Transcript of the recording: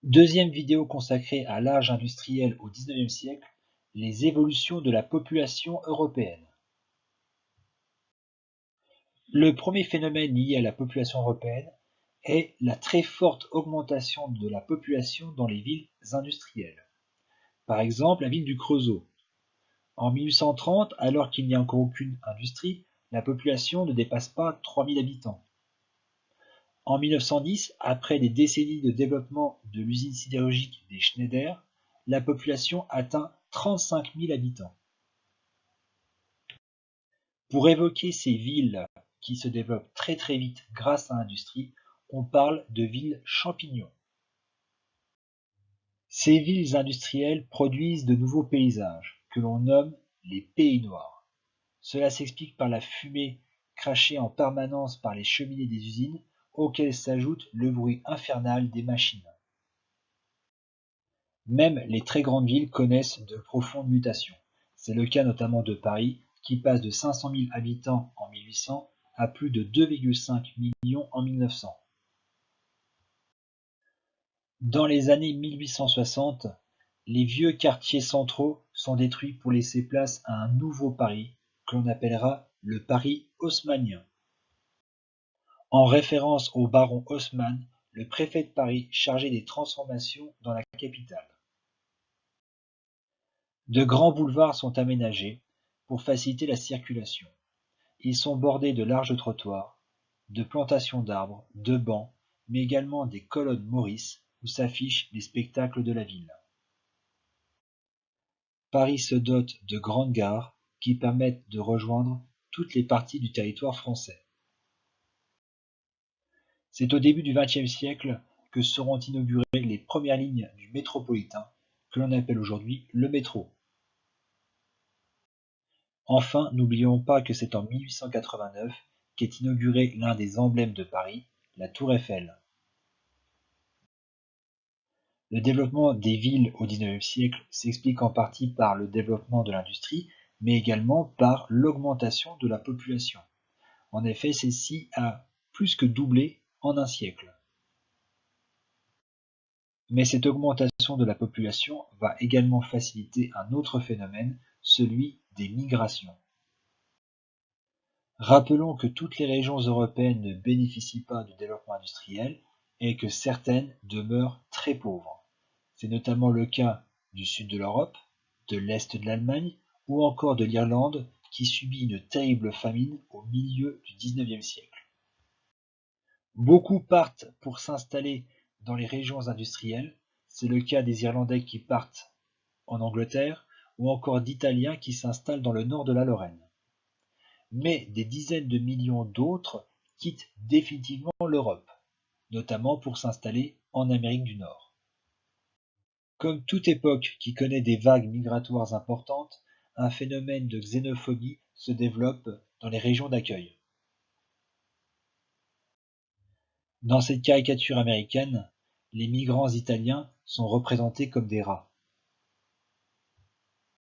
Deuxième vidéo consacrée à l'âge industriel au XIXe siècle, les évolutions de la population européenne. Le premier phénomène lié à la population européenne est la très forte augmentation de la population dans les villes industrielles. Par exemple, la ville du Creusot. En 1830, alors qu'il n'y a encore aucune industrie, la population ne dépasse pas 3000 habitants. En 1910, après des décennies de développement de l'usine sidérurgique des Schneider, la population atteint 35 000 habitants. Pour évoquer ces villes qui se développent très vite grâce à l'industrie, on parle de villes champignons. Ces villes industrielles produisent de nouveaux paysages, que l'on nomme les pays noirs. Cela s'explique par la fumée crachée en permanence par les cheminées des usines, auxquelles s'ajoute le bruit infernal des machines. Même les très grandes villes connaissent de profondes mutations. C'est le cas notamment de Paris, qui passe de 500 000 habitants en 1800 à plus de 2,5 millions en 1900. Dans les années 1860, les vieux quartiers centraux sont détruits pour laisser place à un nouveau Paris, que l'on appellera le Paris haussmannien. En référence au baron Haussmann, le préfet de Paris chargé des transformations dans la capitale. De grands boulevards sont aménagés pour faciliter la circulation. Ils sont bordés de larges trottoirs, de plantations d'arbres, de bancs, mais également des colonnes Maurice où s'affichent les spectacles de la ville. Paris se dote de grandes gares qui permettent de rejoindre toutes les parties du territoire français. C'est au début du XXe siècle que seront inaugurées les premières lignes du métropolitain, que l'on appelle aujourd'hui le métro. Enfin, n'oublions pas que c'est en 1889 qu'est inauguré l'un des emblèmes de Paris, la Tour Eiffel. Le développement des villes au XIXe siècle s'explique en partie par le développement de l'industrie, mais également par l'augmentation de la population. En effet, celle-ci a plus que doublé en un siècle. Mais cette augmentation de la population va également faciliter un autre phénomène, celui des migrations. Rappelons que toutes les régions européennes ne bénéficient pas du développement industriel et que certaines demeurent très pauvres. C'est notamment le cas du sud de l'Europe, de l'est de l'Allemagne ou encore de l'Irlande qui subit une terrible famine au milieu du XIXe siècle. Beaucoup partent pour s'installer dans les régions industrielles, c'est le cas des Irlandais qui partent en Angleterre ou encore d'Italiens qui s'installent dans le nord de la Lorraine. Mais des dizaines de millions d'autres quittent définitivement l'Europe, notamment pour s'installer en Amérique du Nord. Comme toute époque qui connaît des vagues migratoires importantes, un phénomène de xénophobie se développe dans les régions d'accueil. Dans cette caricature américaine, les migrants italiens sont représentés comme des rats.